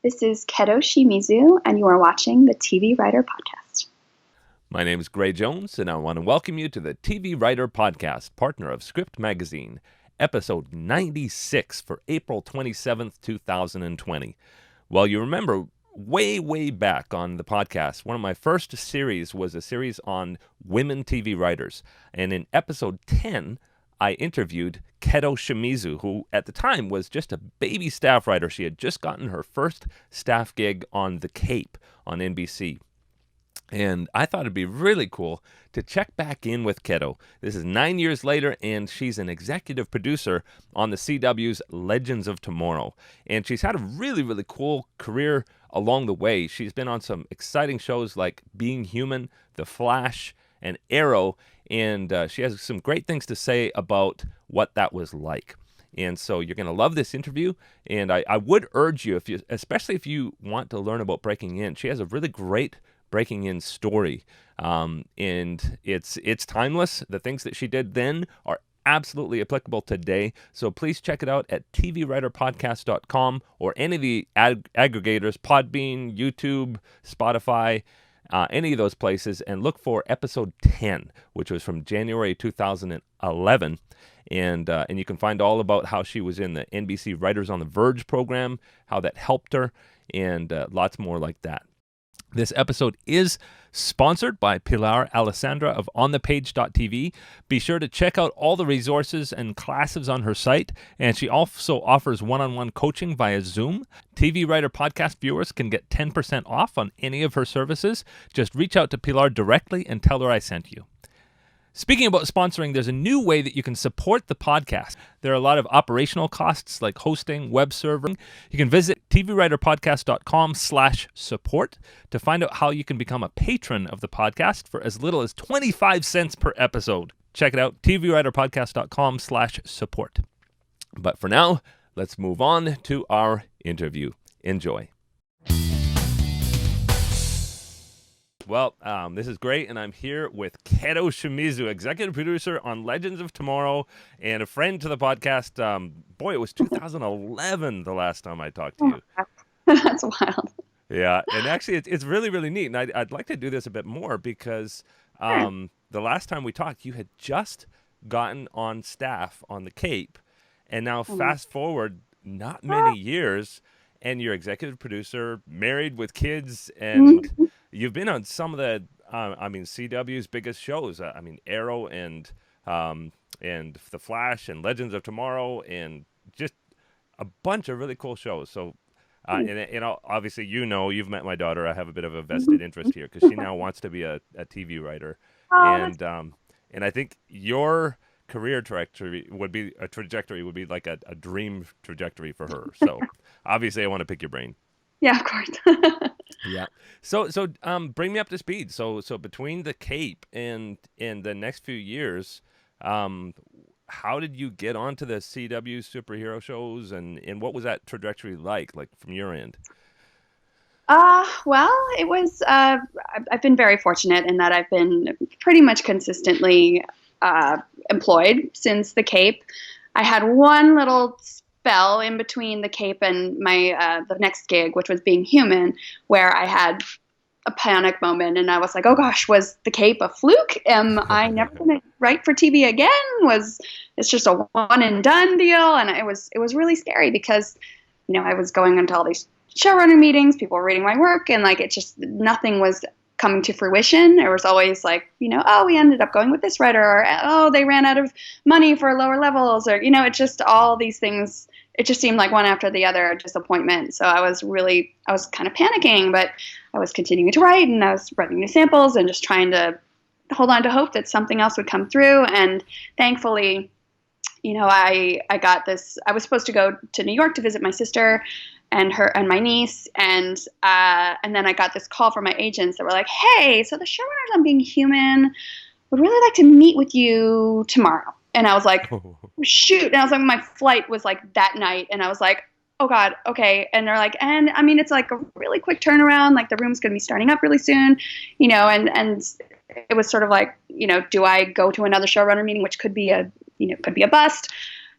This is Keto Shimizu, and you are watching the TV Writer Podcast. My name is Gray Jones, and I want to welcome you to the TV Writer Podcast, partner of Script Magazine, episode 96 for April 27th, 2020. Well, you remember way back on the podcast, one of my first series was a series on women TV writers. And in episode 10, I interviewed Keto Shimizu, who at the time was just a baby staff writer. She had just gotten her first staff gig on The Cape on NBC. And I thought it'd be really cool to check back in with Keto. This is 9 years later, and she's an executive producer on the CW's Legends of Tomorrow. And she's had a really cool career along the way. She's been on some exciting shows like Being Human, The Flash, and Arrow. And she has some great things to say about what that was like. And so you're going to love this interview. And I would urge you, especially if you want to learn about breaking in, she has a really great breaking in story, and it's timeless. The things that she did then are absolutely applicable today. So please check it out at tvwriterpodcast.com or any of the aggregators, Podbean, YouTube, Spotify, any of those places, and look for episode 10, which was from January 2011. And you can find all about how she was in the NBC Writers on the Verge program, how that helped her, and lots more like that. This episode is sponsored by Pilar Alessandra of onthepage.tv. Be sure to check out all the resources and classes on her site, and she also offers one-on-one coaching via Zoom. TV Writer Podcast viewers can get 10% off on any of her services. Just reach out to Pilar directly and tell her I sent you. Speaking about sponsoring, there's a new way that you can support the podcast. There are a lot of operational costs like hosting, web serving. You can visit tvwriterpodcast.com/support to find out how you can become a patron of the podcast for as little as 25 cents per episode. Check it out, tvwriterpodcast.com/support. But for now, let's move on to our interview. Enjoy. Well, this is great, and I'm here with Keto Shimizu, executive producer on Legends of Tomorrow, and a friend to the podcast. Boy, it was 2011 the last time I talked to you. That's wild. Yeah, and actually, it's really neat, and I'd like to do this a bit more because the last time we talked, you had just gotten on staff on the Cape, and now fast forward not many years, and you're executive producer, married with kids, and you've been on some of the, CW's biggest shows. Arrow and The Flash and Legends of Tomorrow, and just a bunch of really cool shows. So, obviously, you've met my daughter. I have a bit of a vested interest here because she now wants to be a TV writer, and I think your career trajectory would be like a dream trajectory for her. So, obviously, I want to pick your brain. Yeah, of course. Yeah. So bring me up to speed. So between the Cape and the next few years, how did you get onto the CW superhero shows, and what was that trajectory like from your end? Well, it was, I've been very fortunate in that I've been pretty much consistently employed since the Cape. I had one little spell in between the Cape and my the next gig, which was Being Human, where I had a panic moment, and I was like, "Oh gosh, was the Cape a fluke? Am I never going to write for TV again? It's just a one and done deal?" And it was really scary because, I was going into all these showrunner meetings, people were reading my work, and like it just nothing was coming to fruition. There was always like, oh, we ended up going with this writer, or oh, they ran out of money for lower levels, or it just all these things. It just seemed like one after the other disappointment. So I was kind of panicking, but I was continuing to write, and I was writing new samples and just trying to hold on to hope that something else would come through. And thankfully, I got this. I was supposed to go to New York to visit my sister and my niece, and then I got this call from my agents that were like, "Hey, so the showrunners on Being Human would really like to meet with you tomorrow." And I was like, "Shoot!" And I was like, my flight was like that night, and I was like, "Oh God, okay." And they're like, "And it's like a really quick turnaround. Like the room's going to be starting up really soon, and it was sort of like, do I go to another showrunner meeting, which could be a bust?"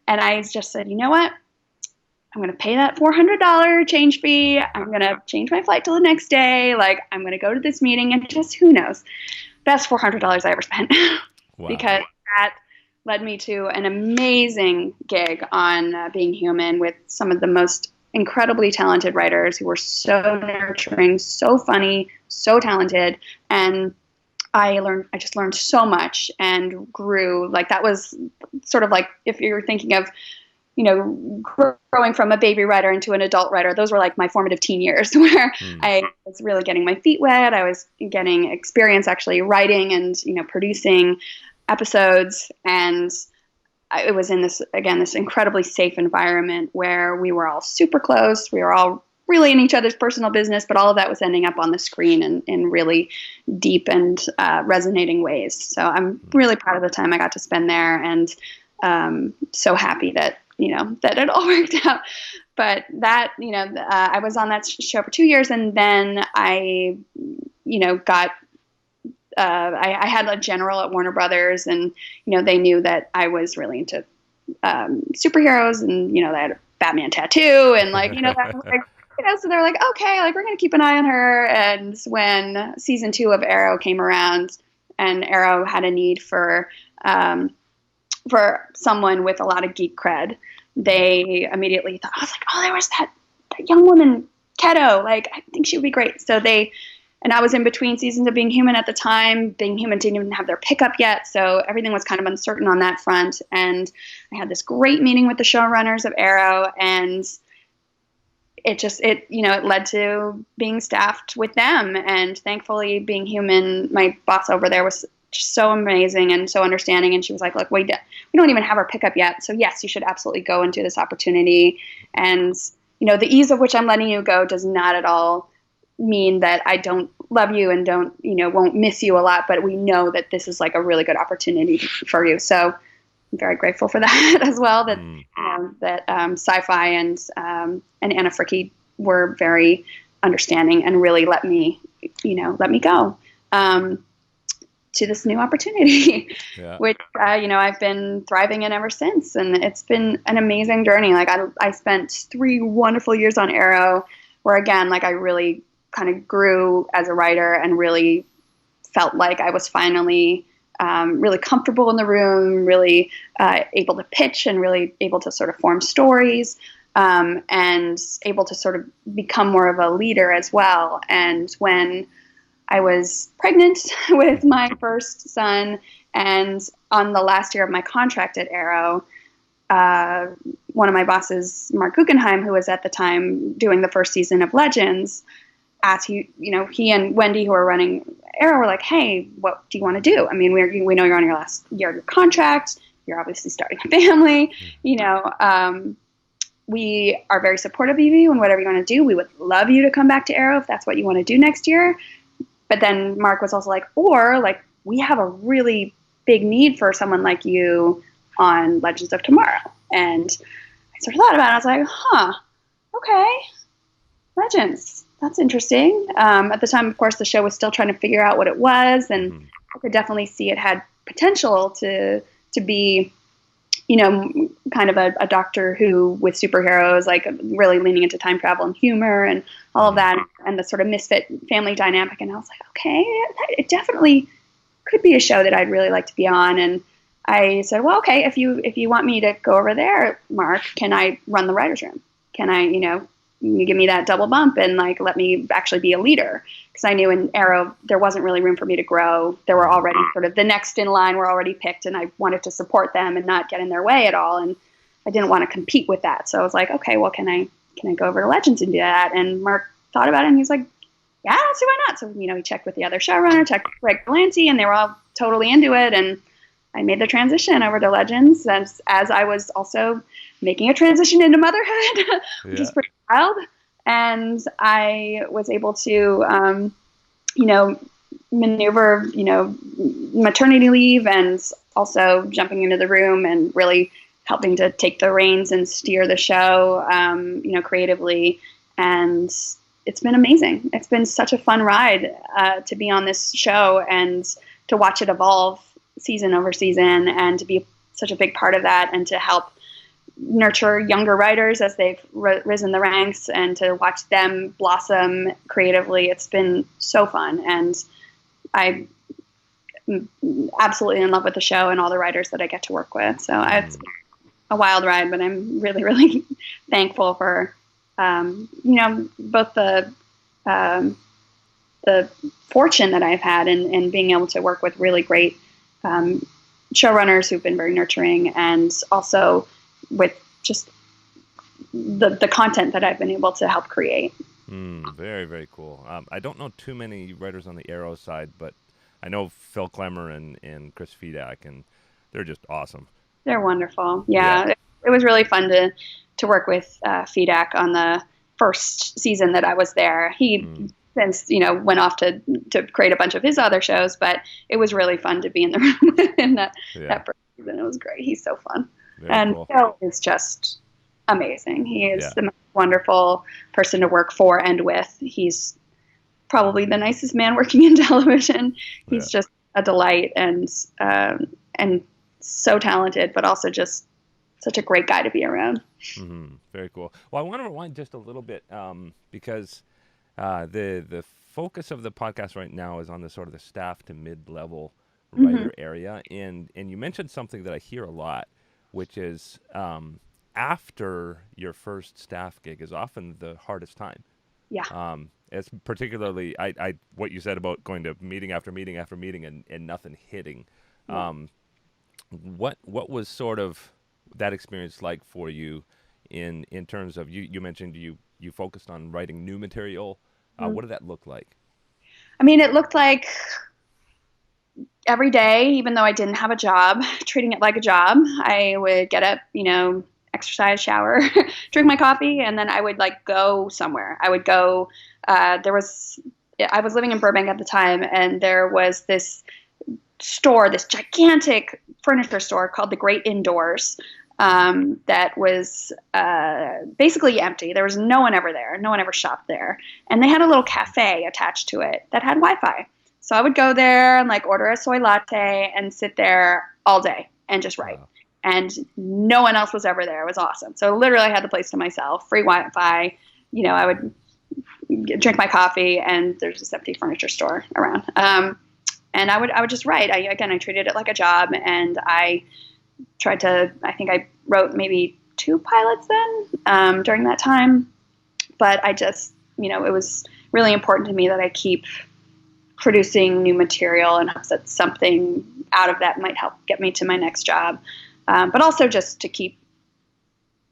And I just said, "You know what? I'm going to pay that $400 change fee. I'm going to change my flight till the next day. Like, I'm going to go to this meeting, and just who knows, best $400 I ever spent. Wow. Because that led me to an amazing gig on Being Human with some of the most incredibly talented writers who were so nurturing, so funny, so talented. And I just learned so much and grew. Like, that was sort of like, if you're thinking of, growing from a baby writer into an adult writer, those were like my formative teen years where I was really getting my feet wet. I was getting experience actually writing and, producing episodes. And it was in this incredibly safe environment where we were all super close. We were all really in each other's personal business, but all of that was ending up on the screen in really deep and resonating ways. So I'm really proud of the time I got to spend there, and so happy that that it all worked out. But that, I was on that show for 2 years, and then I, got, I had a general at Warner Brothers, and, they knew that I was really into superheroes, and, they had a Batman tattoo, and like, that was like, so they're like, okay, like, we're going to keep an eye on her. And when season 2 of Arrow came around, and Arrow had a need for someone with a lot of geek cred, they immediately thought, I was like, oh, there was that young woman, Keto. Like, I think she would be great. So and I was in between seasons of Being Human at the time. Being Human didn't even have their pickup yet, so everything was kind of uncertain on that front. And I had this great meeting with the showrunners of Arrow, and it led to being staffed with them. And thankfully, Being Human, my boss over there was just so amazing and so understanding. And she was like, look, we don't even have our pickup yet. So yes, you should absolutely go into this opportunity. And, the ease of which I'm letting you go does not at all mean that I don't love you and won't miss you a lot, but we know that this is like a really good opportunity for you. So I'm very grateful for that as well, that, that SyFy and Anna Fricke were very understanding and really let me go. To this new opportunity, which, I've been thriving in ever since. And it's been an amazing journey. Like, I spent 3 wonderful years on Arrow where, again, like, I really kind of grew as a writer and really felt like I was finally really comfortable in the room, really able to pitch and really able to sort of form stories, and able to sort of become more of a leader as well. And when I was pregnant with my first son, and on the last year of my contract at Arrow, one of my bosses, Mark Guggenheim, who was at the time doing the first season of Legends, asked, he and Wendy, who are running Arrow, were like, hey, what do you want to do? I mean, we know you're on your last year of your contract. You're obviously starting a family. We are very supportive of you and whatever you want to do. We would love you to come back to Arrow if that's what you want to do next year. But then Mark was also like, we have a really big need for someone like you on Legends of Tomorrow. And I sort of thought about it. I was like, okay, Legends. That's interesting. At the time, of course, the show was still trying to figure out what it was. And I could definitely see it had potential to be, kind of a Doctor Who with superheroes, like really leaning into time travel and humor and all of that, and the sort of misfit family dynamic. And I was like, okay, it definitely could be a show that I'd really like to be on. And I said, well, okay, if you want me to go over there, Mark, can I run the writer's room? Can I, you give me that double bump and like let me actually be a leader? Because I knew in Arrow there wasn't really room for me to grow. There were already sort of the next in line were already picked, and I wanted to support them and not get in their way at all. And I didn't want to compete with that. So I was like, okay, well, can I go over to Legends and do that? And Mark thought about it, and he was like, yeah, so why not? So, he checked with the other showrunner, checked with Greg Berlanti, and they were all totally into it. And I made the transition over to Legends as I was also making a transition into motherhood, which is pretty wild. And I was able to, maneuver, maternity leave and also jumping into the room and really helping to take the reins and steer the show, creatively. And it's been amazing. It's been such a fun ride to be on this show and to watch it evolve season over season and to be such a big part of that and to help nurture younger writers as they've risen the ranks, and to watch them blossom creatively. It's been so fun, and I'm absolutely in love with the show and all the writers that I get to work with. So it's a wild ride, but I'm really, really thankful for, both the fortune that I've had in being able to work with really great showrunners who've been very nurturing, and also with just the content that I've been able to help create. Very, very cool. I don't know too many writers on the Arrow side, but I know Phil Klemmer and Chris Fedak, and they're just awesome. They're wonderful. Yeah. It was really fun to work with Fedak on the first season that I was there. He since went off to create a bunch of his other shows, but it was really fun to be in the room in that first season. It was great. He's so fun. Very cool. Phil is just amazing. He is the most wonderful person to work for and with. He's probably the nicest man working in television. He's just a delight, and so talented, but also just such a great guy to be around. Very cool. Well, I want to rewind just a little bit because the focus of the podcast right now is on the sort of the staff to mid-level writer area, and you mentioned something that I hear a lot, which is after your first staff gig is often the hardest time. Yeah. It's particularly I what you said about going to meeting after meeting after meeting and nothing hitting. What was sort of that experience like for you in terms of you mentioned you focused on writing new material. What did that look like? I mean, it looked like every day, even though I didn't have a job, treating it like a job. I would get up, exercise, shower, drink my coffee, and then I would go somewhere. I would go, I was living in Burbank at the time, and there was this store, this gigantic furniture store called the Great Indoors, that was basically empty. There was no one ever there. No one ever shopped there. And they had a little cafe attached to it that had Wi-Fi. So I would go there and order a soy latte and sit there all day and just write. Wow. And no one else was ever there. It was awesome. So literally I had the place to myself, free Wi-Fi. I would drink my coffee, and there's this empty furniture store around. And I would just write. I treated it like a job, and I think I wrote maybe 2 pilots then during that time. But I just, it was really important to me that I keep producing new material and hope that something out of that might help get me to my next job. But also just to keep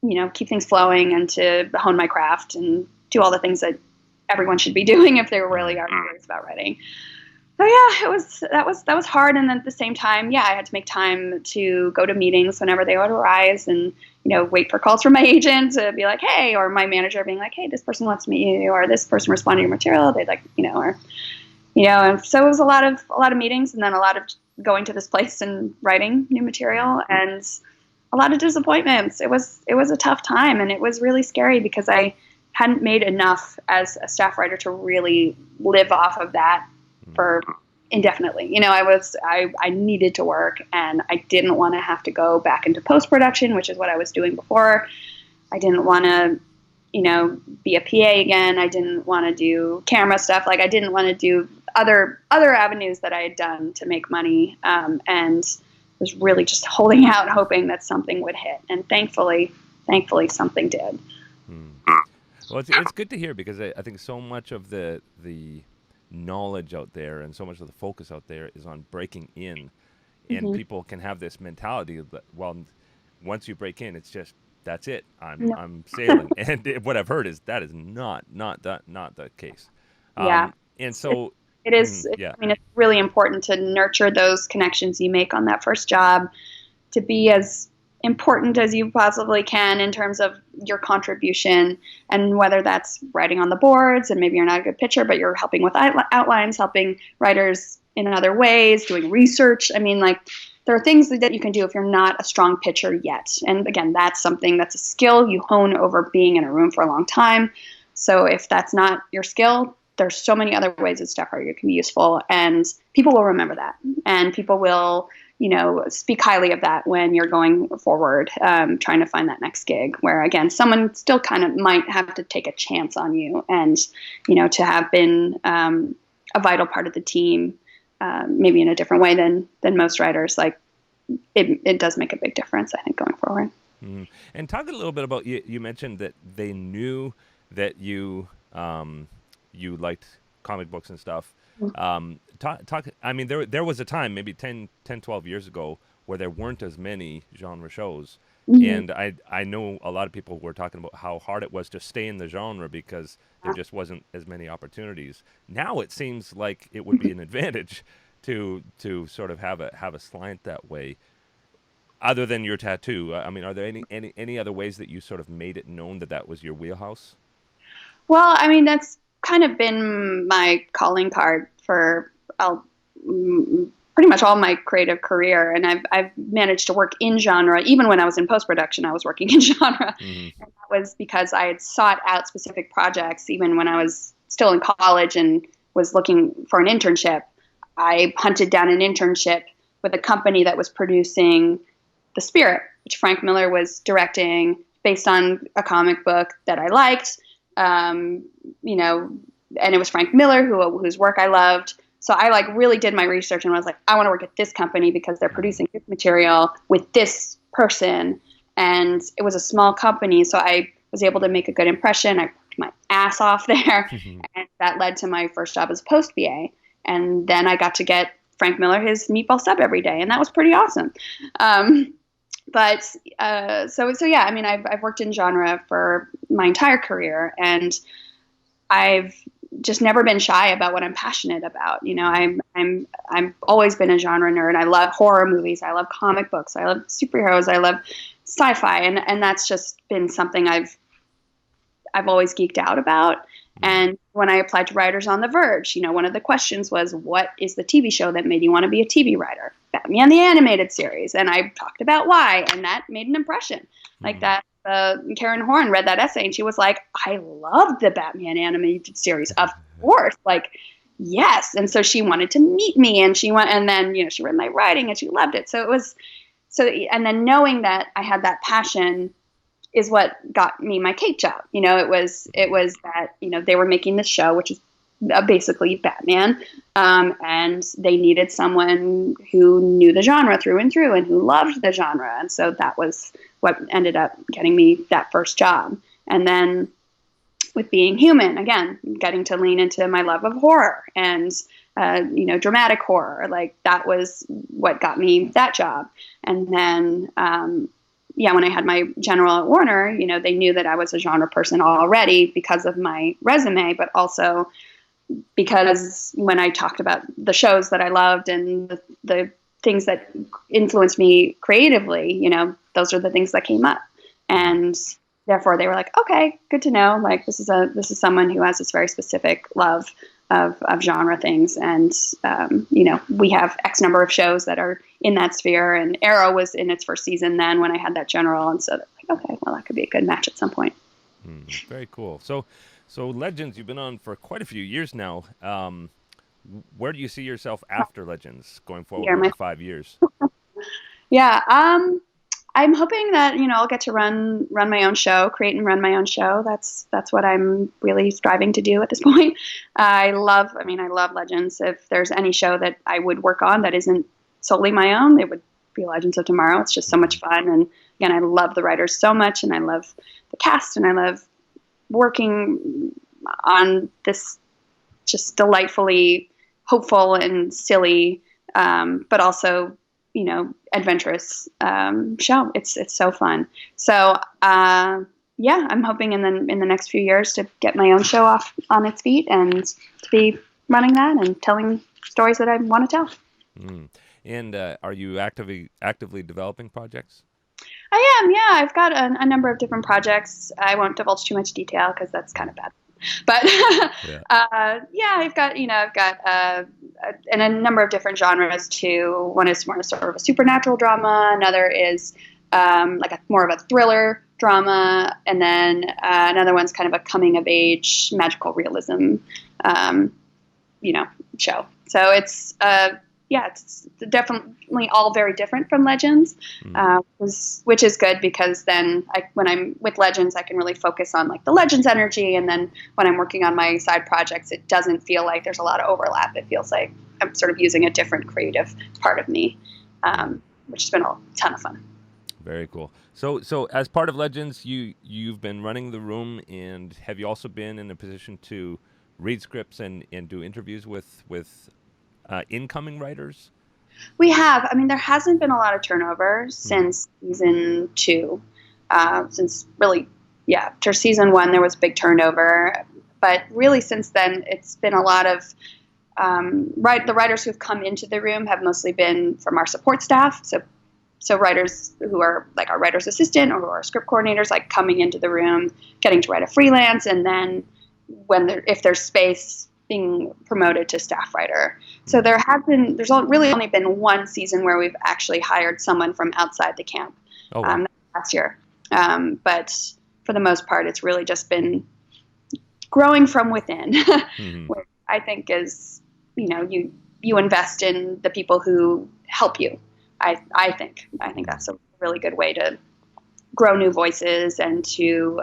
things flowing and to hone my craft and do all the things that everyone should be doing if they really are serious about writing. So that was hard, and then at the same time, I had to make time to go to meetings whenever they would arise, and wait for calls from my agent to be like, hey, or my manager being like, hey, this person wants to meet you, or this person responded to your material. They'd and so it was a lot of meetings, and then a lot of going to this place and writing new material, and a lot of disappointments. It was a tough time, and it was really scary because I hadn't made enough as a staff writer to really live off of that for indefinitely. I needed to work, and I didn't want to have to go back into post-production, which is what I was doing before. I didn't want to, be a PA again. I didn't want to do camera stuff. I didn't want to do other avenues that I had done to make money, and was really just holding out, hoping that something would hit. And thankfully something did. Well, it's good to hear, because I think so much of the knowledge out there and so much of the focus out there is on breaking in, and people can have this mentality that, well, once you break in, it's just that's it. I'm sailing. And what I've heard is that is not the case. And so it is. I mean, it's really important to nurture those connections you make on that first job, to be as important as you possibly can in terms of your contribution, and whether that's writing on the boards, and maybe you're not a good pitcher, but you're helping with outlines, helping writers in other ways, doing research. I mean, there are things that you can do if you're not a strong pitcher yet. And again, that's a skill you hone over being in a room for a long time. So if that's not your skill, there's so many other ways that staff writer can be useful, and people will remember that, and people will speak highly of that when you're going forward, trying to find that next gig where, again, someone still kind of might have to take a chance on you, and, to have been a vital part of the team, maybe in a different way than most writers, like it does make a big difference, I think, going forward. Mm-hmm. And talk a little bit about, you mentioned that they knew that you liked comic books and stuff. I mean, there was a time, maybe 10, 12 years ago, where there weren't as many genre shows. Mm-hmm. And I know a lot of people were talking about how hard it was to stay in the genre because there just wasn't as many opportunities. Now it seems like it would be an advantage to sort of have a slant that way. Other than your tattoo, I mean, are there any other ways that you sort of made it known that was your wheelhouse? Well, I mean, that's kind of been my calling card for pretty much all my creative career, and I've managed to work in genre. Even when I was in post production, I was working in genre, Mm-hmm. and that was because I had sought out specific projects. Even when I was still in college and was looking for an internship, I hunted down an internship with a company that was producing The Spirit, which Frank Miller was directing, based on a comic book that I liked. And it was Frank Miller whose work I loved. So I really did my research and was like, I want to work at this company because they're producing this material with this person. And it was a small company, so I was able to make a good impression. I worked my ass off there, and that led to my first job as a post BA. And then I got to get Frank Miller his meatball sub every day, and that was pretty awesome. So yeah, I mean, I've worked in genre for my entire career, and I've just never been shy about what I'm passionate about. I'm always been a genre nerd. I love horror movies. I love comic books. I love superheroes. I love sci-fi, and that's just been something I've always geeked out about. And when I applied to writers on The Verge, one of the questions was, what is the TV show that made you want to be a TV writer? Batman the Animated Series. And I talked about why, and that made an impression. Like that, Karen Horn read that essay, and she was like, I love the Batman Animated Series. Of course. Like, yes. And so she wanted to meet me, and she read my writing, and she loved it. And then knowing that I had that passion is what got me my Kate job. It was that, they were making this show, which is basically Batman, and they needed someone who knew the genre through and through and who loved the genre. And so that was what ended up getting me that first job. And then with Being Human, again, getting to lean into my love of horror and, dramatic horror, like that was what got me that job. And then, when I had my general at Warner, they knew that I was a genre person already because of my resume, but also because when I talked about the shows that I loved and the things that influenced me creatively, those are the things that came up. And therefore they were like, okay, good to know. Like this is someone who has this very specific love of genre things. And, we have X number of shows that are in that sphere, and Arrow was in its first season then when I had that general. And so like, okay, well, that could be a good match at some point. Very cool. So Legends, you've been on for quite a few years now. Where do you see yourself after Legends going forward in 5 years? Yeah. I'm hoping that, I'll get to run my own show, create and run my own show. That's what I'm really striving to do at this point. I love Legends. If there's any show that I would work on that isn't solely my own, it would be Legends of Tomorrow. It's just so much fun. And again, I love the writers so much, and I love the cast, and I love working on this just delightfully hopeful and silly, but also, adventurous show. It's so fun. So I'm hoping in the next few years to get my own show off on its feet and to be running that and telling stories that I want to tell. And are you actively developing projects? I am, yeah. I've got a number of different projects. I won't divulge too much detail because that's kind of bad. But I've got in a number of different genres too. One is more sort of a supernatural drama. Another is more of a thriller drama, and then another one's kind of a coming of age magical realism, show. So it's it's definitely all very different from Legends, which is good because then when I'm with Legends, I can really focus on like the Legends energy. And then when I'm working on my side projects, it doesn't feel like there's a lot of overlap. It feels like I'm sort of using a different creative part of me, which has been a ton of fun. Very cool. So as part of Legends, you've been running the room, and have you also been in a position to read scripts and do interviews with incoming writers? We have. I mean, there hasn't been a lot of turnover since season 2. Since really, after season 1, there was big turnover. But really, since then, it's been a lot of the writers who've come into the room have mostly been from our support staff. So writers who are like our writer's assistant or our script coordinators, like coming into the room, getting to write a freelance, and then if there's space, being promoted to staff writer. So there's really only been one season where we've actually hired someone from outside the camp. Oh, wow. Last year. But for the most part, it's really just been growing from within, which I think is, you invest in the people who help you. I think that's a really good way to grow new voices and to,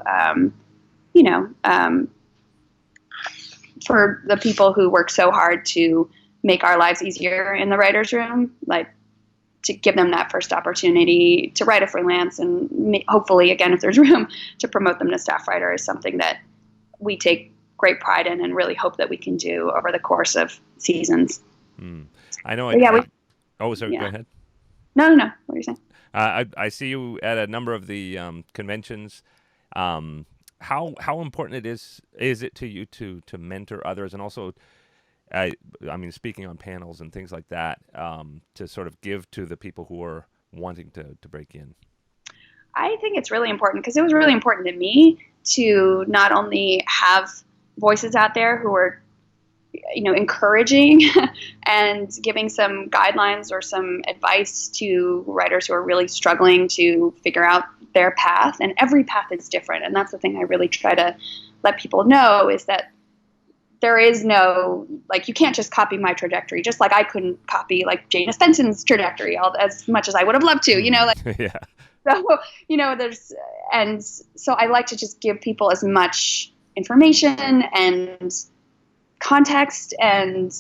for the people who work so hard to make our lives easier in the writer's room, like to give them that first opportunity to write a freelance and hopefully, again, if there's room, to promote them to staff writer is something that we take great pride in and really hope that we can do over the course of seasons. I know. Sorry, go ahead. No. What are you saying? I see you at a number of the conventions. How important is it to you to mentor others, and also, I mean, speaking on panels and things like that, to sort of give to the people who are wanting to break in? I think it's really important because it was really important to me to not only have voices out there who are, encouraging and giving some guidelines or some advice to writers who are really struggling to figure out their path. And every path is different. And that's the thing I really try to let people know is that there is no, like, you can't just copy my trajectory, just like I couldn't copy like Jane Stenson's trajectory as much as I would have loved to, Yeah. So I like to just give people as much information and context and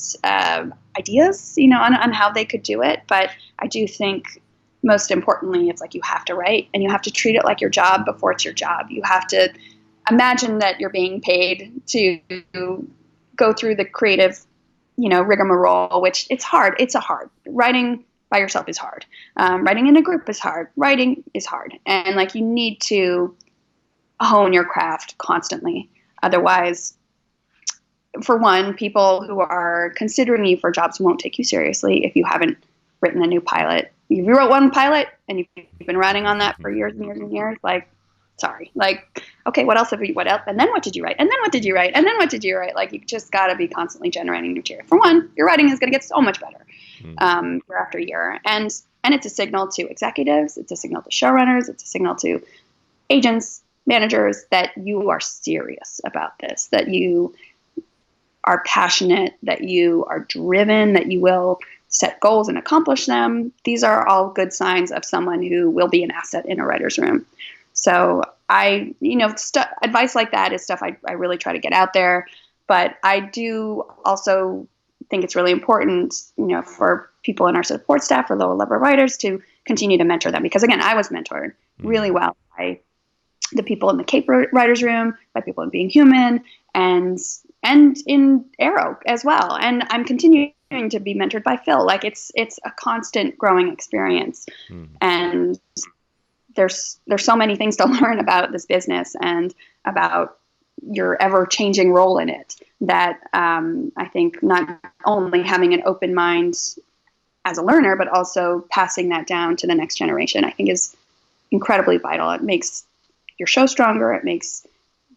ideas, on how they could do it. But I do think most importantly, it's like you have to write and you have to treat it like your job before it's your job. You have to imagine that you're being paid to go through the creative, rigmarole, which it's hard. It's hard. Writing by yourself is hard. Writing in a group is hard. Writing is hard. And like you need to hone your craft constantly. Otherwise, for one, people who are considering you for jobs won't take you seriously if you haven't written a new pilot. If you wrote one pilot and you've been writing on that for years and years and years, like, sorry. Like, okay, what else? And then what did you write? And then what did you write? And then what did you write? Like, you just got to be constantly generating new material. For one, your writing is going to get so much better year after year. And it's a signal to executives. It's a signal to showrunners. It's a signal to agents, managers that you are serious about this, that you are passionate, that you are driven, that you will set goals and accomplish them. These are all good signs of someone who will be an asset in a writer's room. So advice like that is stuff I really try to get out there. But I do also think it's really important, for people in our support staff or lower level writers to continue to mentor them. Because again, I was mentored really well by the people in the Cape writers room, by people in Being Human, and in Arrow as well. And I'm continuing to be mentored by Phil. Like it's a constant growing experience. And there's so many things to learn about this business and about your ever-changing role in it that I think not only having an open mind as a learner, but also passing that down to the next generation, I think is incredibly vital. It makes your show stronger. It makes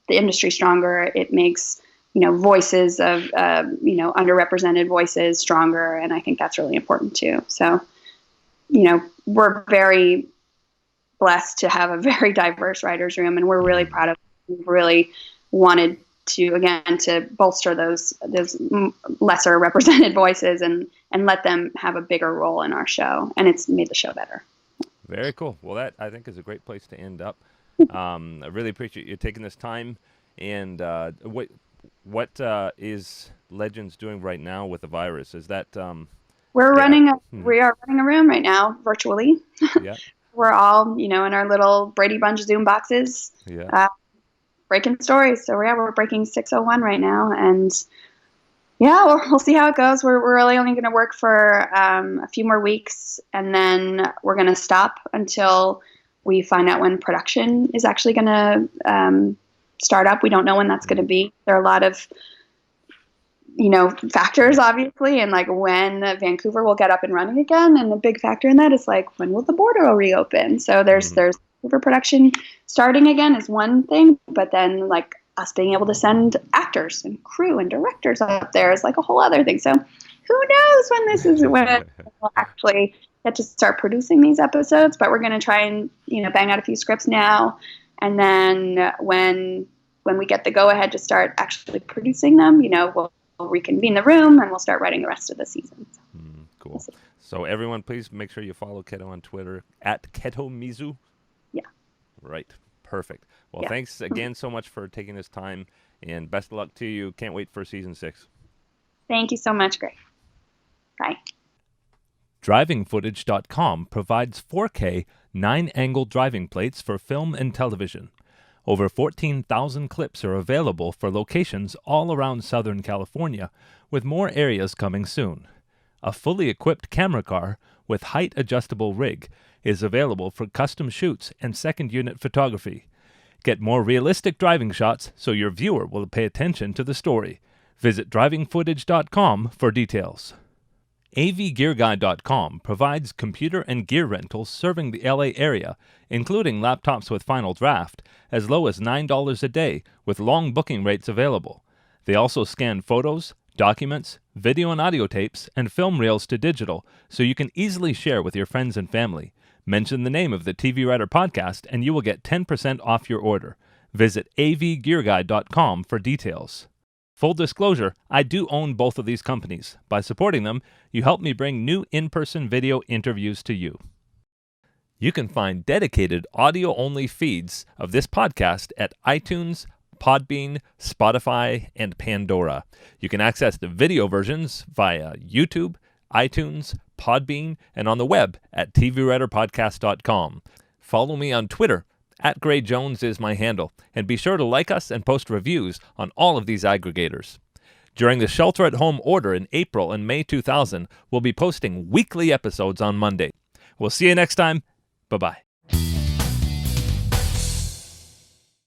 the industry stronger. It makes, voices of, underrepresented voices stronger. And I think that's really important too. So, we're very blessed to have a very diverse writers room, and we're really proud of it. We've really wanted to bolster those lesser represented voices and let them have a bigger role in our show. And it's made the show better. Very cool. Well, that I think is a great place to end up. I really appreciate you taking this time. And what is Legends doing right now with the virus? Is that we are running a room right now virtually. Yeah. We're all, in our little Brady Bunch Zoom boxes, breaking stories. So we're breaking 601 right now, and we'll see how it goes. We're really only going to work for a few more weeks, and then we're going to stop until we find out when production is actually going to start up. We don't know when that's going to be. There are a lot of factors, obviously, and like when Vancouver will get up and running again. And the big factor in that is like, when will the border reopen? So there's Vancouver production starting again is one thing, but then like us being able to send actors and crew and directors up there is like a whole other thing. So who knows when we'll actually get to start producing these episodes, but we're going to try and, bang out a few scripts now. And then when we get the go ahead to start actually producing them, we'll reconvene the room and we'll start writing the rest of the season. Cool. So everyone, please make sure you follow Keto on Twitter at Keto Shimizu. Yeah. Right. Perfect. Well, thanks again so much for taking this time, and best of luck to you. Can't wait for season 6. Thank you so much, Greg. Bye. DrivingFootage.com provides 4K 9-angle driving plates for film and television. Over 14,000 clips are available for locations all around Southern California, with more areas coming soon. A fully equipped camera car with height-adjustable rig is available for custom shoots and second-unit photography. Get more realistic driving shots so your viewer will pay attention to the story. Visit DrivingFootage.com for details. avgearguide.com provides computer and gear rentals serving the LA area, including laptops with Final Draft, as low as $9 a day with long booking rates available. They also scan photos, documents, video and audio tapes, and film reels to digital so you can easily share with your friends and family. Mention the name of the TV Writer Podcast and you will get 10% off your order. Visit avgearguide.com for details. Full disclosure, I do own both of these companies. By supporting them, you help me bring new in-person video interviews to you. You can find dedicated audio-only feeds of this podcast at iTunes, Podbean, Spotify, and Pandora. You can access the video versions via YouTube, iTunes, Podbean, and on the web at tvwriterpodcast.com. Follow me on Twitter. @GrayJones is my handle, and be sure to like us and post reviews on all of these aggregators. During the shelter-at-home order in April and May 2000, we'll be posting weekly episodes on Monday. We'll see you next time. Bye-bye.